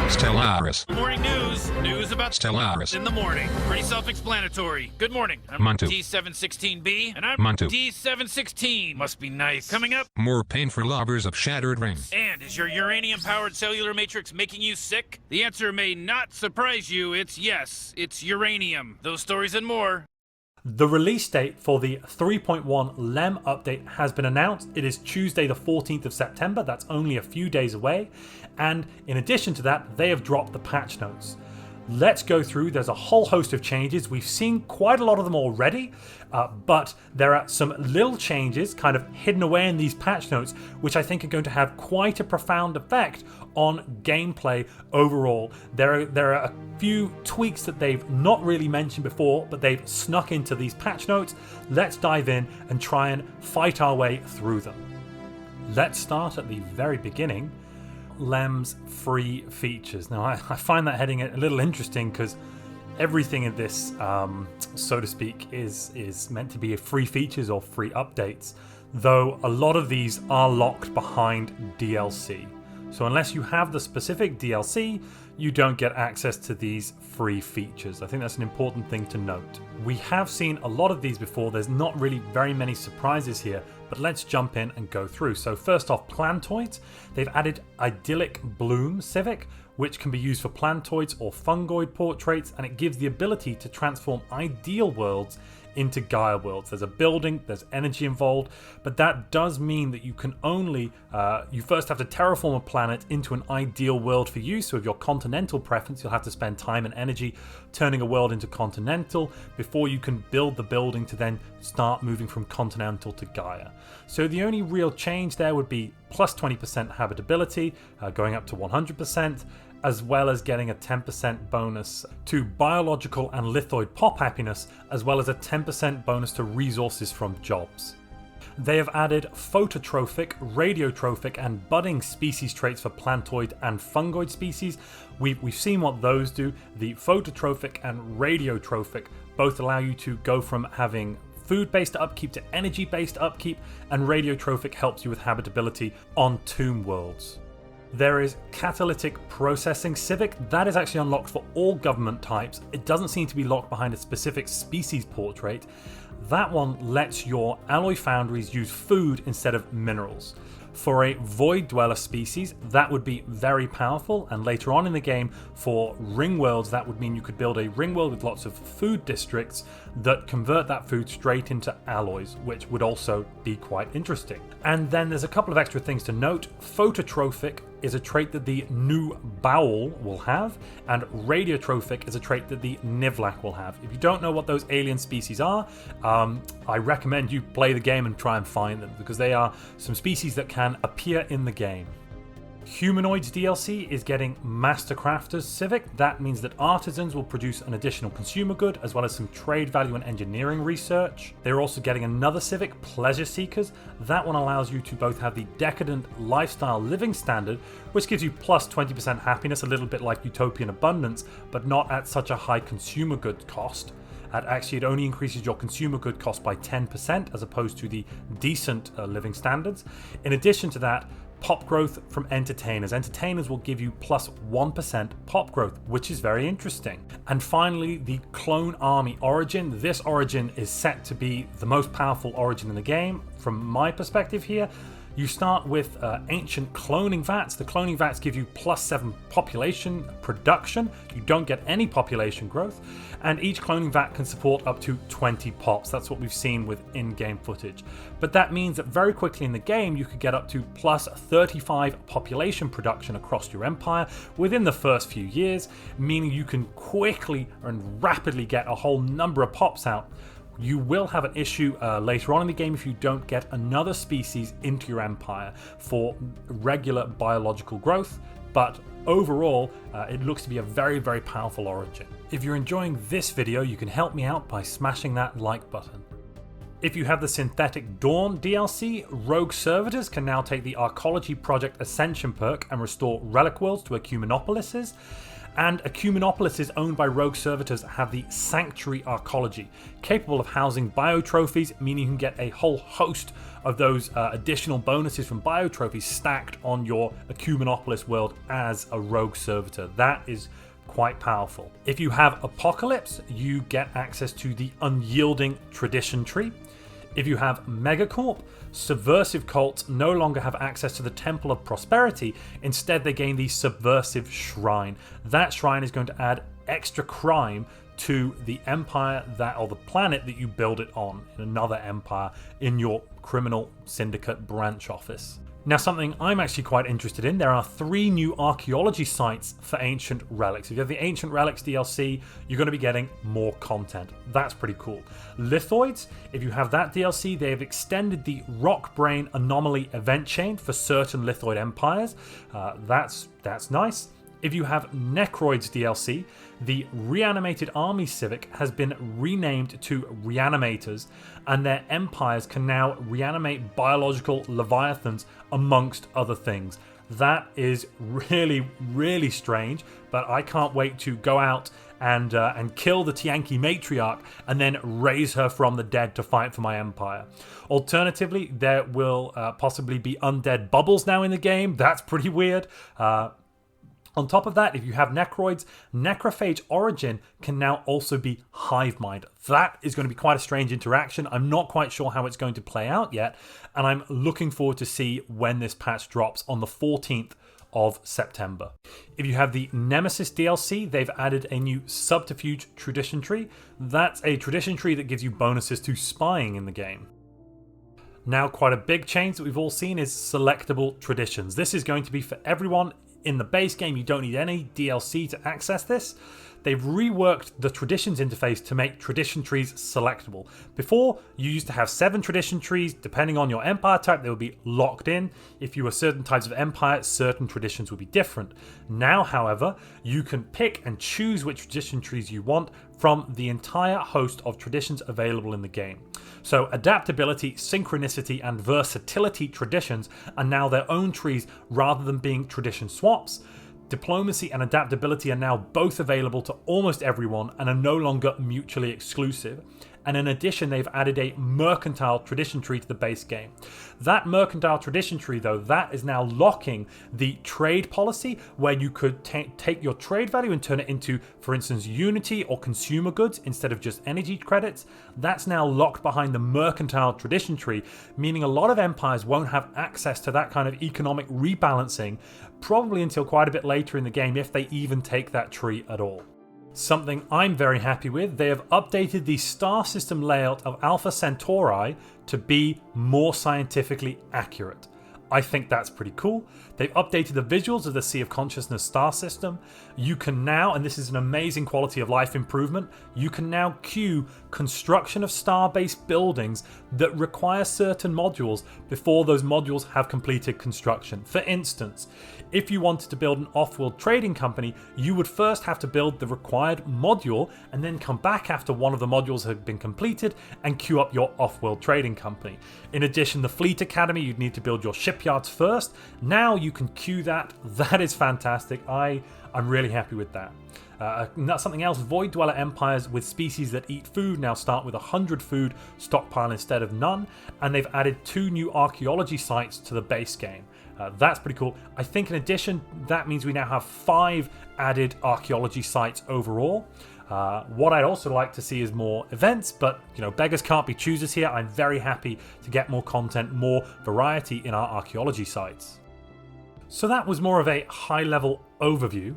Stellaris. Morning news. News about Stellaris. in the morning. Pretty self-explanatory. Good morning. I'm Montu. D716B, and I'm Montu. D716. Must be nice. Coming up. More painful lovers of shattered rings. And is your uranium-powered cellular matrix making you sick? The answer may not surprise you. It's yes. It's uranium. Those stories and more. The release date for the 3.1 Lem update has been announced. It is Tuesday the 14th of September. That's only a few days away. And in addition to that, they have dropped the patch notes. Let's go through. There's a whole host of changes. We've seen quite a lot of them already, but there are some little changes kind of hidden away in these patch notes, which I think are going to have quite a profound effect on gameplay overall. There are a few tweaks that they've not really mentioned before, but they've snuck into these patch notes. Let's dive in and try and fight our way through them. Let's start at the very beginning. Lem's free features. Now, I find that heading a little interesting because everything in this, so to speak, is meant to be free features or free updates, though a lot of these are locked behind DLC. So unless you have the specific DLC, you don't get access to these free features. I think that's an important thing to note. We have seen a lot of these before. There's not really very many surprises here, but let's jump in and go through. So first off, Plantoids. They've added Idyllic Bloom Civic, which can be used for Plantoids or Fungoid portraits, and it gives the ability to transform ideal worlds into Gaia worlds. There's a building, there's energy involved, but that does mean that you can only, you first have to terraform a planet into an ideal world for you. So if your continental preference, you'll have to spend time and energy turning a world into continental before you can build the building to then start moving from continental to Gaia. So the only real change there would be plus 20% habitability, going up to 100%, as well as getting a 10% bonus to biological and lithoid pop happiness, as well as a 10% bonus to resources from jobs. They have added phototrophic, radiotrophic, and budding species traits for plantoid and fungoid species. We've seen what those do. The phototrophic and radiotrophic both allow you to go from having food-based upkeep to energy-based upkeep, and radiotrophic helps you with habitability on tomb worlds. There is Catalytic Processing Civic. That is actually unlocked for all government types. It doesn't seem to be locked behind a specific species portrait. That one lets your alloy foundries use food instead of minerals. For a Void Dweller species, that would be very powerful, and later on in the game, for ring worlds, that would mean you could build a ring world with lots of food districts that convert that food straight into alloys, which would also be quite interesting. And then there's a couple of extra things to note. Phototrophic is a trait that the new Bowel will have, and radiotrophic is a trait that the Nivlak will have. If you don't know what those alien species are, I recommend you play the game and try and find them, because they are some species that can appear in the game. Humanoids DLC is getting Master Crafters Civic. That means that artisans will produce an additional consumer good, as well as some trade value and engineering research. They're also getting another civic, Pleasure Seekers. That one allows you to both have the Decadent Lifestyle Living Standard, which gives you plus 20% happiness, a little bit like Utopian Abundance, but not at such a high consumer good cost. Actually, it only increases your consumer good cost by 10% as opposed to the decent living standards. In addition to that, pop growth from entertainers. Entertainers will give you plus 1% pop growth, which is very interesting. And finally, the Clone Army Origin. This origin is set to be the most powerful origin in the game. From my perspective here, you start with ancient cloning vats. The cloning vats give you plus 7 population production. You don't get any population growth. And each cloning vat can support up to 20 pops. That's what we've seen with in-game footage. But that means that very quickly in the game, you could get up to plus 35 population production across your empire within the first few years, meaning you can quickly and rapidly get a whole number of pops out. You will have an issue later on in the game if you don't get another species into your empire for regular biological growth, but overall, it looks to be a very, very powerful origin. If you're enjoying this video, you can help me out by smashing that like button. If you have the Synthetic Dawn DLC, Rogue Servitors can now take the Arcology Project Ascension perk and restore relic worlds to Ecumenopolises. And Humanopolis is owned by rogue servitors that have the Sanctuary Arcology, capable of housing biotrophies, meaning you can get a whole host of those additional bonuses from biotrophies stacked on your Humanopolis world as a rogue servitor. That is quite powerful. If you have Apocalypse, you get access to the Unyielding Tradition Tree. If you have Megacorp, subversive cults no longer have access to the Temple of Prosperity. Instead, they gain the Subversive Shrine. That shrine is going to add extra crime to the empire or the planet that you build it on in another empire in your criminal syndicate branch office. Now, something I'm actually quite interested in, there are 3 new archaeology sites for Ancient Relics. If you have the Ancient Relics DLC, you're going to be getting more content. That's pretty cool. Lithoids, if you have that DLC, they have extended the Rock Brain Anomaly event chain for certain Lithoid empires. That's nice. If you have Necroids DLC, the Reanimated Army Civic has been renamed to Reanimators, and their empires can now reanimate biological leviathans amongst other things. That is really, really strange, but I can't wait to go out and kill the Tianki matriarch and then raise her from the dead to fight for my empire. Alternatively, there will possibly be undead bubbles now in the game. That's pretty weird. On top of that, if you have Necroids, Necrophage Origin can now also be Hive Mind. That is going to be quite a strange interaction. I'm not quite sure how it's going to play out yet, and I'm looking forward to see when this patch drops on the 14th of September. If you have the Nemesis DLC, they've added a new Subterfuge Tradition Tree. That's a tradition tree that gives you bonuses to spying in the game. Now, quite a big change that we've all seen is selectable traditions. This is going to be for everyone. In the base game, you don't need any DLC to access this. They've reworked the traditions interface to make tradition trees selectable. Before, you used to have 7 tradition trees. Depending on your empire type, they would be locked in. If you were certain types of empire, certain traditions would be different. Now, however, you can pick and choose which tradition trees you want from the entire host of traditions available in the game. So adaptability, synchronicity, and versatility traditions are now their own trees rather than being tradition swaps. Diplomacy and adaptability are now both available to almost everyone and are no longer mutually exclusive. And in addition, they've added a mercantile tradition tree to the base game. That mercantile tradition tree, though, that is now locking the trade policy where you could take your trade value and turn it into, for instance, unity or consumer goods instead of just energy credits. That's now locked behind the mercantile tradition tree, meaning a lot of empires won't have access to that kind of economic rebalancing, probably until quite a bit later in the game, if they even take that tree at all. Something I'm very happy with, they have updated the star system layout of Alpha Centauri to be more scientifically accurate. I think that's pretty cool. They've updated the visuals of the Sea of Consciousness star system. You can now, and this is an amazing quality of life improvement, you can now queue construction of star-based buildings that require certain modules before those modules have completed construction. For instance, if you wanted to build an off-world trading company, you would first have to build the required module and then come back after one of the modules had been completed and queue up your off-world trading company. In addition, the Fleet Academy, you'd need to build your shipyards first. Now you can queue that. That is fantastic. I'm really happy with that. That's something else. Void Dweller empires with species that eat food now start with 100 food stockpile instead of none, and they've added 2 new archaeology sites to the base game. That's pretty cool. I think in addition, that means we now have 5 added archaeology sites overall. What I'd also like to see is more events, but beggars can't be choosers here. I'm very happy to get more content, more variety in our archaeology sites. So that was more of a high-level overview.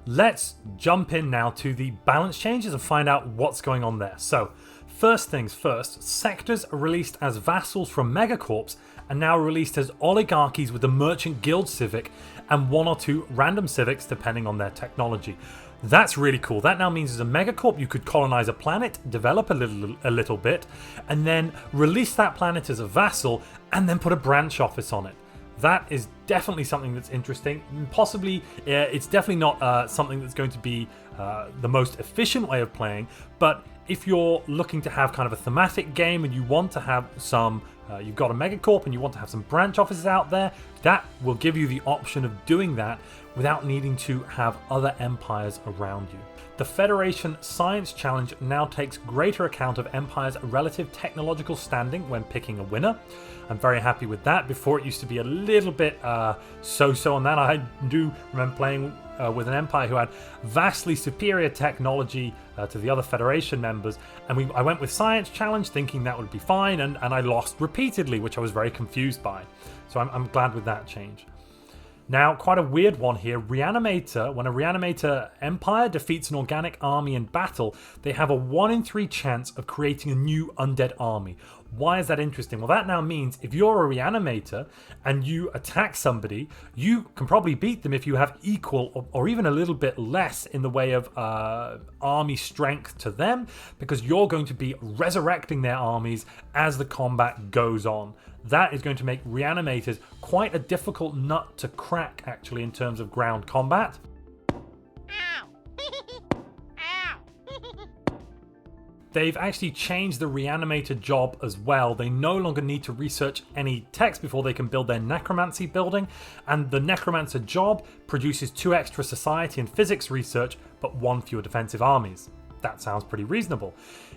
Let's jump in now to the balance changes and find out what's going on there. So, first things first, sectors released as vassals from megacorps are now released as oligarchies with the Merchant Guild Civic and 1 or 2 random civics depending on their technology. That's really cool. That now means as a megacorp you could colonize a planet, develop a little bit, and then release that planet as a vassal and then put a branch office on it. That is definitely something that's interesting. Possibly, it's definitely not something that's going to be the most efficient way of playing, but if you're looking to have kind of a thematic game and you want to have some, you've got a megacorp and you want to have some branch offices out there, that will give you the option of doing that without needing to have other empires around you. The Federation Science Challenge now takes greater account of Empire's relative technological standing when picking a winner. I'm very happy with that. Before, it used to be a little bit so-so on that. I do remember playing with an Empire who had vastly superior technology to the other Federation members, and I went with Science Challenge thinking that would be fine, and I lost repeatedly, which I was very confused by. So I'm glad with that change. Now, quite a weird one here. Reanimator, when a Reanimator Empire defeats an organic army in battle, they have a 1 in 3 chance of creating a new undead army. Why is that interesting? Well, that now means if you're a Reanimator and you attack somebody, you can probably beat them if you have equal or even a little bit less in the way of army strength to them, because you're going to be resurrecting their armies as the combat goes on. That is going to make Reanimators quite a difficult nut to crack, actually, in terms of ground combat. They've actually changed the Reanimator job as well. They no longer need to research any text before they can build their Necromancy building, and the Necromancer job produces 2 extra society and physics research, but 1 fewer defensive armies. That sounds pretty reasonable.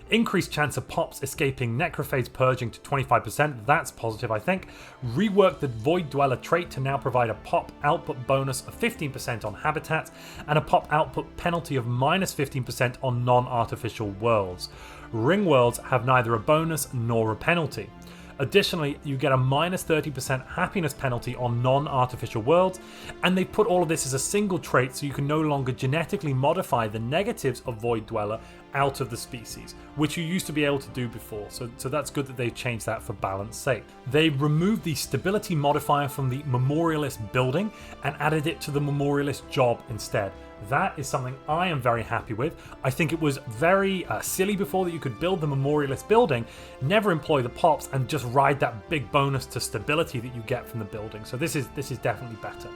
Increased chance of pops escaping necrophage purging to 25%, that's positive I think. Rework the Void Dweller trait to now provide a pop output bonus of 15% on habitats and a pop output penalty of minus 15% on non-artificial worlds. Ring worlds have neither a bonus nor a penalty. Additionally, you get a minus 30% happiness penalty on non-artificial worlds, and they put all of this as a single trait so you can no longer genetically modify the negatives of Void Dweller out of the species, which you used to be able to do before, so that's good that they've changed that for balance sake. They removed the stability modifier from the Memorialist building and added it to the Memorialist job instead. That is something I am very happy with. I think it was very silly before that you could build the Memorialist building, never employ the pops, and just ride that big bonus to stability that you get from the building. So this is definitely better.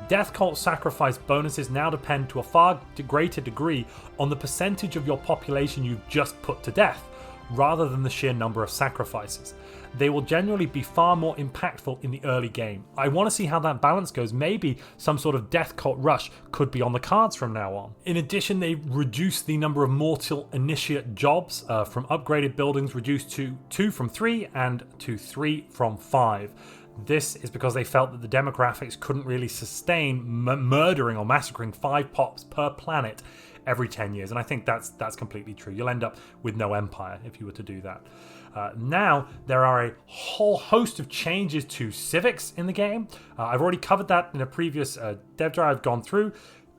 Death Cult sacrifice bonuses now depend to a far greater degree on the percentage of your population you've just put to death, rather than the sheer number of sacrifices. They will generally be far more impactful in the early game. I want to see how that balance goes. Maybe some sort of Death Cult rush could be on the cards from now on. In addition, they reduced the number of Mortal Initiate jobs from upgraded buildings, reduced to 2 from 3 and to 3 from 5. This is because they felt that the demographics couldn't really sustain murdering or massacring 5 pops per planet every 10 years, and I think that's completely true. You'll end up with no empire if you were to do that. Now, there are a whole host of changes to civics in the game. I've already covered that in a previous dev drive I've gone through,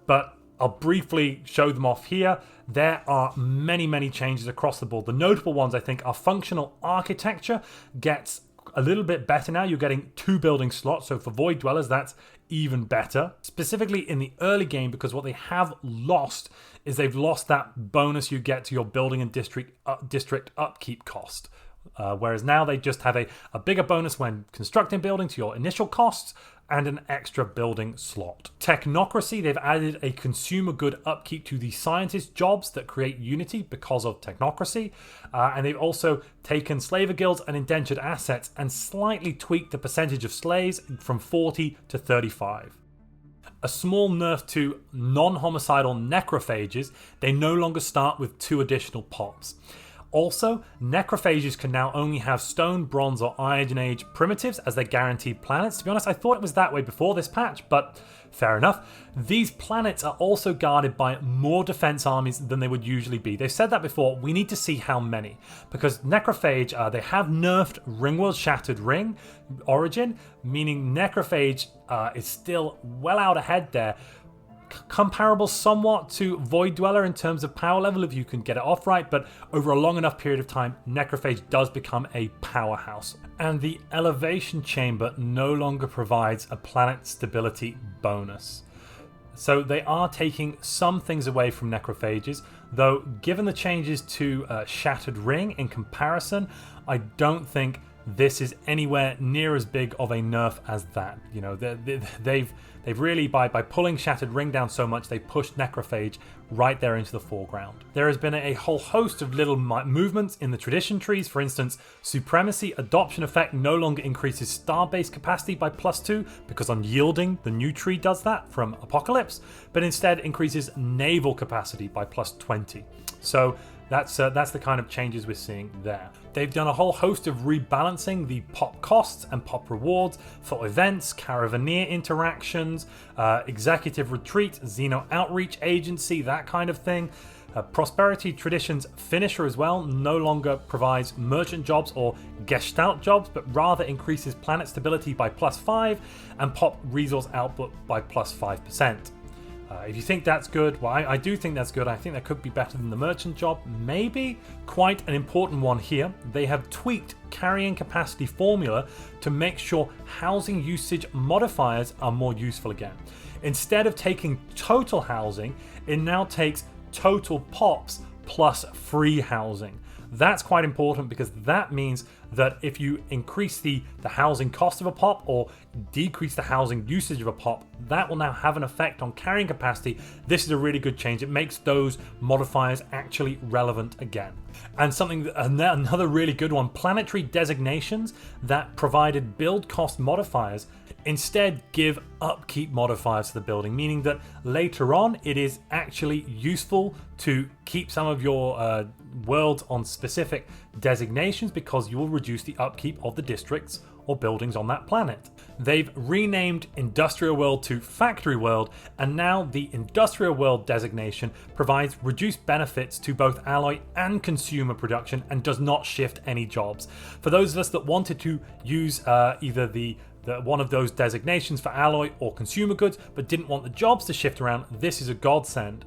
but I'll briefly show them off here. There are many changes across the board. The notable ones, I think, are functional architecture gets a little bit better now. You're getting 2 building slots, so for Void Dwellers, that's even better. Specifically in the early game, because what they have lost is they've lost that bonus you get to your building and district upkeep cost. Whereas now they just have a bigger bonus when constructing building to your initial costs and an extra building slot. Technocracy, they've added a consumer good upkeep to the scientist jobs that create unity because of technocracy. And they've also taken slaver guilds and indentured assets and slightly tweaked the percentage of slaves from 40 to 35. A small nerf to non-homicidal necrophages, they no longer start with 2 additional pops. Also, necrophages can now only have stone, bronze, or iron age primitives as their guaranteed planets. To be honest, I thought it was that way before this patch, but fair enough. These planets are also guarded by more defense armies than they would usually be. They've said that before. We need to see how many, because necrophage, they have nerfed Ringworld Shattered Ring origin, meaning necrophage is still well out ahead there. Comparable somewhat to Void Dweller in terms of power level if you can get it off right, but over a long enough period of time, Necrophage does become a powerhouse. And the Elevation Chamber no longer provides a planet stability bonus. So they are taking some things away from Necrophages, though given the changes to Shattered Ring in comparison, I don't think this is anywhere near as big of a nerf as that. You know, they've really, by pulling Shattered Ring down so much, they've pushed Necrophage right there into the foreground. There has been a whole host of little movements in the tradition trees. For instance, Supremacy Adoption Effect no longer increases star-based capacity by +2 because Unyielding, the new tree, does that from Apocalypse, but instead increases naval capacity by +20. So that's the kind of changes we're seeing there. They've done a whole host of rebalancing the pop costs and pop rewards for events, Caravaneer interactions, Executive Retreat, Xeno Outreach Agency, that kind of thing. Prosperity Traditions Finisher as well no longer provides merchant jobs or Gestalt jobs, but rather increases planet stability by +5 and pop resource output by +5%. If you think that's good, well, I do think that's good. I think that could be better than the merchant job. Maybe. Quite an important one here. They have tweaked carrying capacity formula to make sure housing usage modifiers are more useful again. Instead of taking total housing, it now takes total pops plus free housing. That's quite important because that means that if you increase the housing cost of a pop or decrease the housing usage of a pop, that will now have an effect on carrying capacity. This is a really good change. It makes those modifiers actually relevant again. And another really good one, planetary designations that provided build cost modifiers instead give upkeep modifiers to the building, meaning that later on it is actually useful to keep some of your worlds on specific designations because you will reduce the upkeep of the districts or buildings on that planet. They've renamed Industrial World to Factory World, and now the Industrial World designation provides reduced benefits to both alloy and consumer production and does not shift any jobs. For those of us that wanted to use either one of those designations for alloy or consumer goods but didn't want the jobs to shift around, this is a godsend.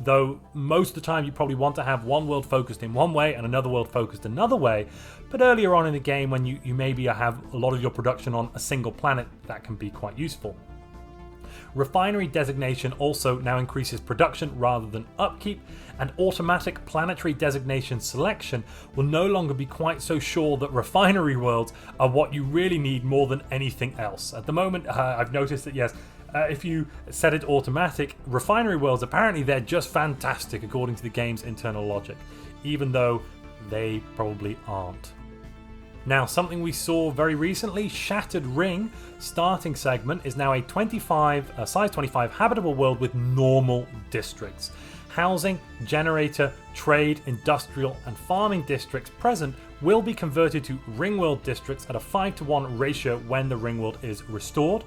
Though most of the time you probably want to have one world focused in one way and another world focused another way, but earlier on in the game when you maybe have a lot of your production on a single planet, that can be quite useful. Refinery designation also now increases production rather than upkeep, and automatic planetary designation selection will no longer be quite so sure that refinery worlds are what you really need more than anything else. At the moment, I've noticed that yes, if you set it automatic, refinery worlds, apparently they're just fantastic according to the game's internal logic, even though they probably aren't. Now, something we saw very recently, Shattered Ring starting segment is now a size 25 habitable world with normal districts. Housing, generator, trade, industrial, and farming districts present will be converted to Ringworld districts at a 5:1 ratio when the Ringworld is restored.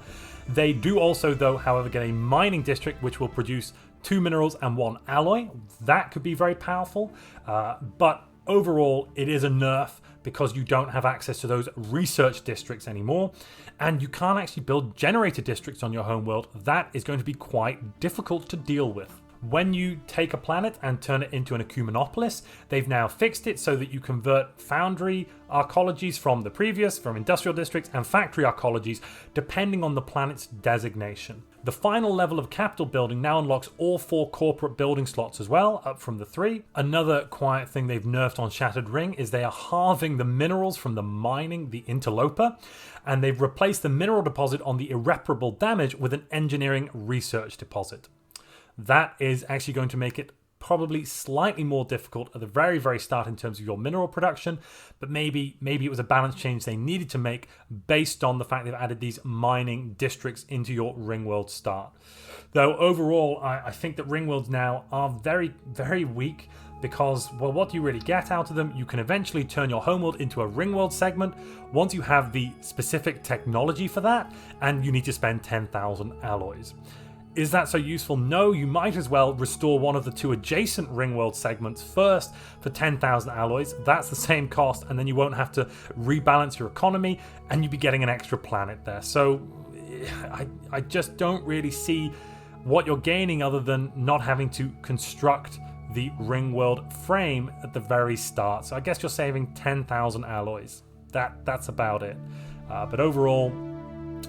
They do also, though, however, get a mining district which will produce 2 minerals and 1 alloy. That could be very powerful, but overall it is a nerf because you don't have access to those research districts anymore, and you can't actually build generator districts on your homeworld. That is going to be quite difficult to deal with. When you take a planet and turn it into an ecumenopolis, they've now fixed it so that you convert foundry arcologies from industrial districts and factory arcologies depending on the planet's designation. The final level of capital building now unlocks all 4 corporate building slots as well, up from the 3. Another quiet thing they've nerfed on Shattered Ring is they are halving the minerals from the mining, the interloper, and they've replaced the mineral deposit on the irreparable damage with an engineering research deposit. That is actually going to make it probably slightly more difficult at the very, very start in terms of your mineral production, but maybe it was a balance change they needed to make based on the fact they've added these mining districts into your Ringworld start. Though overall, I think that Ringworlds now are very, very weak because, well, what do you really get out of them? You can eventually turn your homeworld into a Ringworld segment once you have the specific technology for that, and you need to spend 10,000 alloys. Is that so useful? No, you might as well restore one of the 2 adjacent Ringworld segments first for 10,000 alloys. That's the same cost, and then you won't have to rebalance your economy, and you'd be getting an extra planet there. So I just don't really see what you're gaining other than not having to construct the Ringworld frame at the very start. So I guess you're saving 10,000 alloys. That's about it. But overall,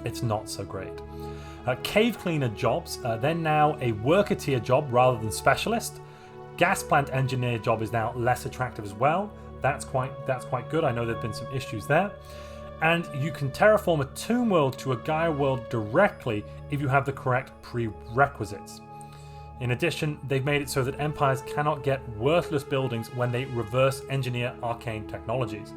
it's not so great. Cave cleaner jobs, they're now a worker tier job rather than specialist. Gas plant engineer job is now less attractive as well. That's quite good. I know there've been some issues there. And you can terraform a tomb world to a Gaia world directly if you have the correct prerequisites. In addition, they've made it so that empires cannot get worthless buildings when they reverse engineer arcane technologies.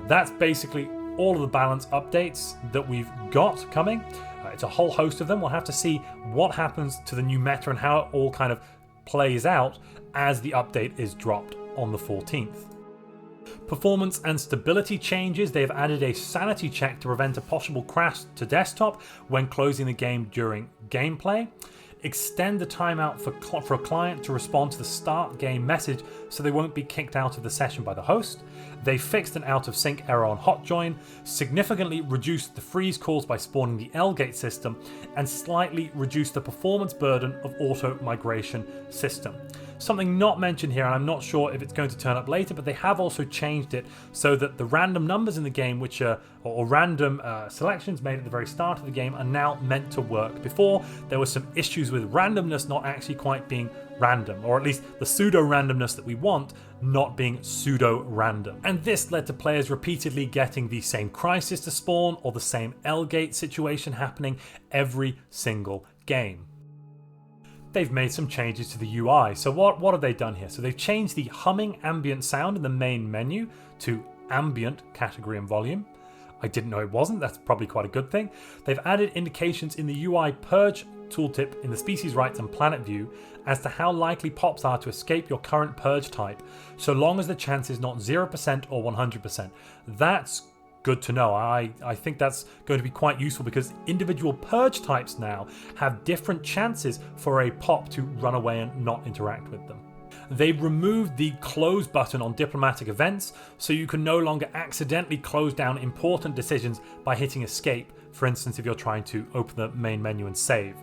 That's basically all of the balance updates that we've got coming. It's a whole host of them. We'll have to see what happens to the new meta and how it all kind of plays out as the update is dropped on the 14th. Performance and stability changes. They've added a sanity check to prevent a possible crash to desktop when closing the game during gameplay. Extend the timeout for a client to respond to the start game message so they won't be kicked out of the session by the host. They fixed an out of sync error on hotjoin, significantly reduced the freeze caused by spawning the L-gate system, and slightly reduced the performance burden of auto migration system. Something not mentioned here, and I'm not sure if it's going to turn up later, but they have also changed it so that the random numbers in the game, which are or random selections made at the very start of the game, are now meant to work. Before, there were some issues with randomness not actually quite being random, or at least the pseudo-randomness that we want not being pseudo-random. And this led to players repeatedly getting the same crisis to spawn or the same L-gate situation happening every single game. They've made some changes to the UI. So what have they done here? So they've changed the humming ambient sound in the main menu to ambient category and volume. I didn't know it wasn't. That's probably quite a good thing. They've added indications in the UI purge tooltip in the species rights and planet view as to how likely pops are to escape your current purge type, so long as the chance is not 0% or 100%. That's good to know. I think that's going to be quite useful because individual purge types now have different chances for a pop to run away and not interact with them. They removed the close button on diplomatic events, so you can no longer accidentally close down important decisions by hitting escape, for instance if you're trying to open the main menu and save.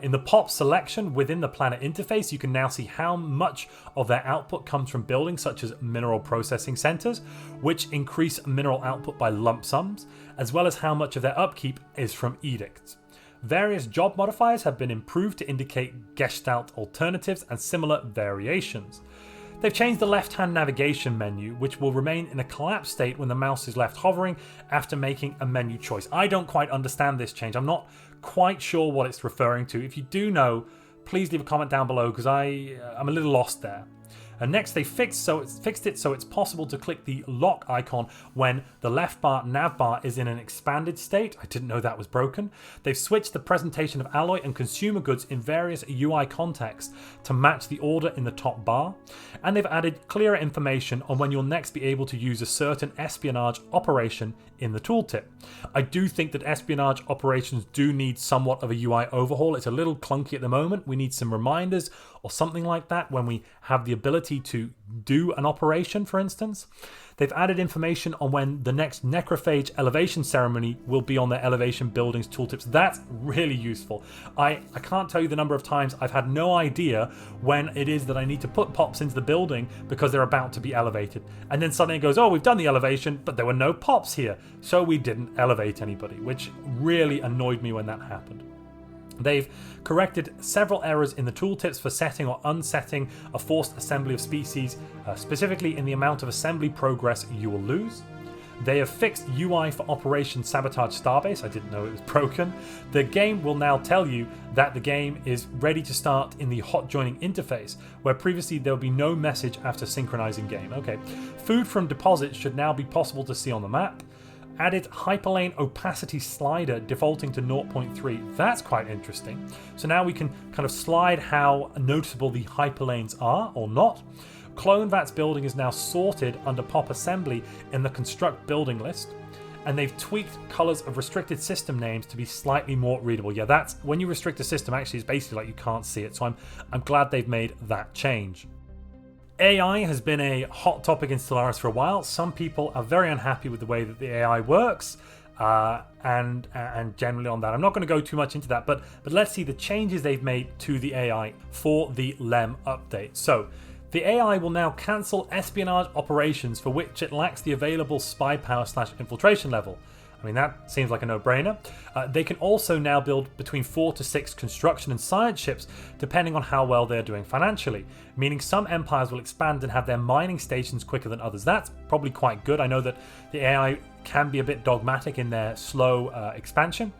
In the pop selection within the planet interface, you can now see how much of their output comes from buildings such as mineral processing centers, which increase mineral output by lump sums, as well as how much of their upkeep is from edicts. Various job modifiers have been improved to indicate gestalt alternatives and similar variations. They've changed the left-hand navigation menu, which will remain in a collapsed state when the mouse is left hovering after making a menu choice. I don't quite understand this change. I'm not quite sure what it's referring to. If you do know, please leave a comment down below because I'm a little lost there. And next they fixed it so it's possible to click the lock icon when the left bar nav bar is in an expanded state. I didn't know that was broken. They've switched the presentation of alloy and consumer goods in various UI contexts to match the order in the top bar. And they've added clearer information on when you'll next be able to use a certain espionage operation in the tooltip. I do think that espionage operations do need somewhat of a UI overhaul. It's a little clunky at the moment. We need some reminders or something like that when we have the ability to do an operation, for instance. They've added information on when the next necrophage elevation ceremony will be on their elevation buildings tooltips. That's really useful. I can't tell you the number of times I've had no idea when it is that I need to put pops into the building because they're about to be elevated. And then suddenly it goes, oh, we've done the elevation, but there were no pops here. So we didn't elevate anybody, which really annoyed me when that happened. They've corrected several errors in the tooltips for setting or unsetting a forced assembly of species, specifically in the amount of assembly progress you will lose. They have fixed UI for Operation Sabotage Starbase. I didn't know it was broken. The game will now tell you that the game is ready to start in the hot joining interface, where previously there would be no message after synchronizing game. Okay. Food from deposits should now be possible to see on the map. Added hyperlane opacity slider defaulting to 0.3. That's quite interesting. So now we can kind of slide how noticeable the hyperlanes are or not. Clone Vat's building is now sorted under pop assembly in the construct building list. And they've tweaked colors of restricted system names to be slightly more readable. Yeah, that's when you restrict a system, actually it's basically like you can't see it. So I'm glad they've made that change. AI has been a hot topic in Stellaris for a while. Some people are very unhappy with the way that the AI works, and generally on that. I'm not going to go too much into that, but let's see the changes they've made to the AI for the Lem update. So the AI will now cancel espionage operations for which it lacks the available spy power / infiltration level. I I mean, that seems like a no-brainer. They can also now build between 4 to 6 construction and science ships, depending on how well they're doing financially, meaning some empires will expand and have their mining stations quicker than others. That's probably quite good. I know that the AI can be a bit dogmatic in their slow expansion.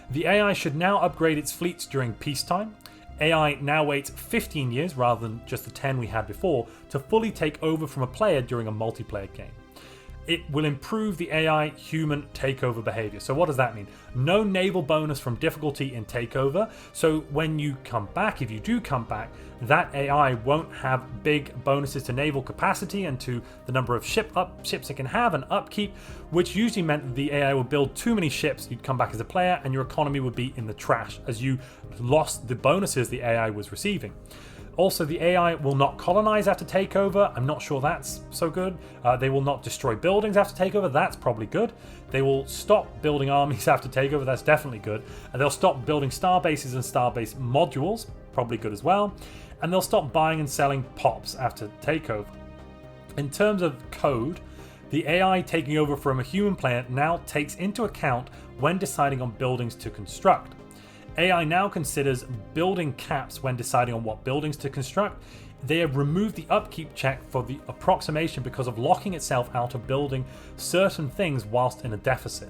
The AI should now upgrade its fleets during peacetime. AI now waits 15 years, rather than just the 10 we had before, to fully take over from a player during a multiplayer game. It will improve the AI human takeover behavior. So what does that mean? No naval bonus from difficulty in takeover. So when you come back, if you do come back, that AI won't have big bonuses to naval capacity and to the number of ships it can have and upkeep, which usually meant that the AI would build too many ships, you'd come back as a player, and your economy would be in the trash as you lost the bonuses the AI was receiving. Also, the AI will not colonize after takeover. I'm not sure that's so good. They will not destroy buildings after takeover. That's probably good. They will stop building armies after takeover. That's definitely good. And they'll stop building starbases and starbase modules. Probably good as well. And they'll stop buying and selling pops after takeover. In terms of code, the AI taking over from a human player now takes into account when deciding on buildings to construct. AI now considers building caps when deciding on what buildings to construct. They have removed the upkeep check for the approximation because of locking itself out of building certain things whilst in a deficit.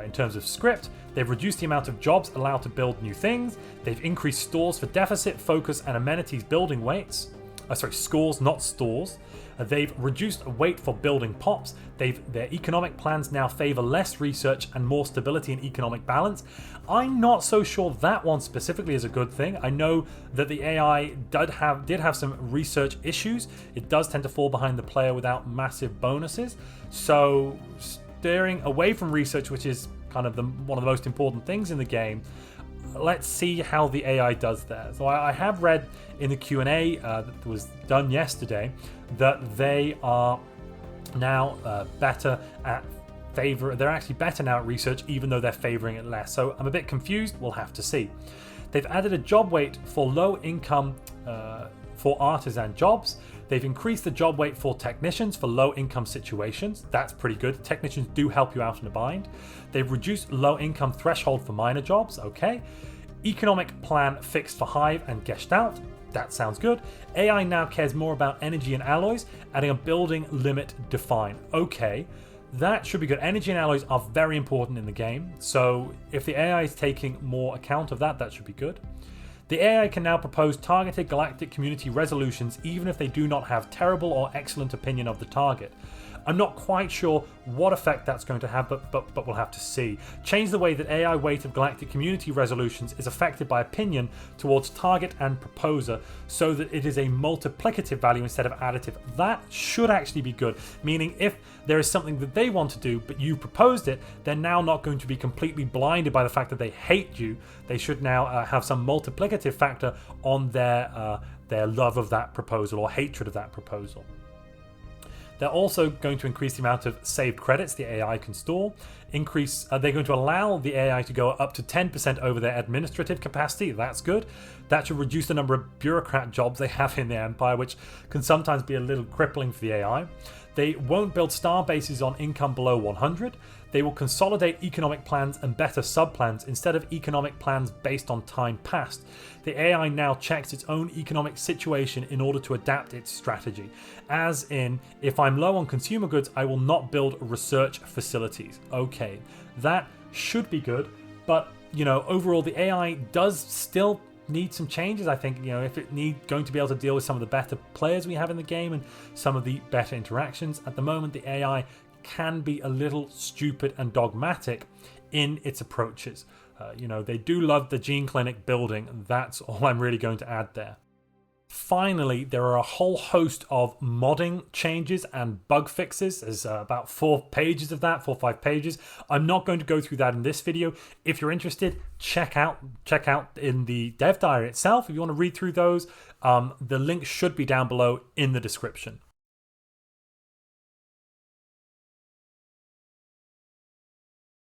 In terms of script, they've reduced the amount of jobs allowed to build new things. They've increased stores for deficit, focus, and amenities building weights. Scores, not stores. They've reduced weight for building pops. Their economic plans now favor less research and more stability and economic balance. I'm not so sure that one specifically is a good thing. I know that the AI did have some research issues. It does tend to fall behind the player without massive bonuses. So steering away from research, which is kind of one of the most important things in the game, let's see how the AI does there. So I have read in the Q&A that was done yesterday that they are now better at they're actually better now at research, even though they're favoring it less. So I'm a bit confused. We'll have to see. They've added a job weight for low income for artisan jobs. They've increased the job weight for technicians for low income situations. That's pretty good. Technicians do help you out in a bind. They've reduced low income threshold for minor jobs. Okay. Economic plan fixed for Hive and Gestalt. That sounds good. AI now cares more about energy and alloys, adding a building limit define. Okay. That should be good. Energy and alloys are very important in the game. So if the AI is taking more account of that, that should be good. The AI can now propose targeted galactic community resolutions even if they do not have terrible or excellent opinion of the target. I'm not quite sure what effect that's going to have, but we'll have to see. Change the way that AI weight of galactic community resolutions is affected by opinion towards target and proposer so that it is a multiplicative value instead of additive. That should actually be good, meaning if there is something that they want to do but you proposed it, they're now not going to be completely blinded by the fact that they hate you. They should now have some multiplicative factor on their love of that proposal or hatred of that proposal. They're also going to increase the amount of saved credits the AI can store. They're going to allow the AI to go up to 10% over their administrative capacity. That's good. That should reduce the number of bureaucrat jobs they have in the Empire, which can sometimes be a little crippling for the AI. They won't build star bases on income below 100. They will consolidate economic plans and better subplans instead of economic plans based on time passed. The AI now checks its own economic situation in order to adapt its strategy. As in, if I'm low on consumer goods, I will not build research facilities. Okay, that should be good, but overall the AI does still need some changes. I think if it going to be able to deal with some of the better players we have in the game and some of the better interactions. At the moment, the AI can be a little stupid and dogmatic in its approaches. They do love the gene clinic building. That's all I'm really going to add there. Finally, there are a whole host of modding changes and bug fixes. There's about 4 pages of that, 4 or 5 pages. I'm not going to go through that in this video. If you're interested, check out in the dev diary itself. If you want to read through those, the link should be down below in the description.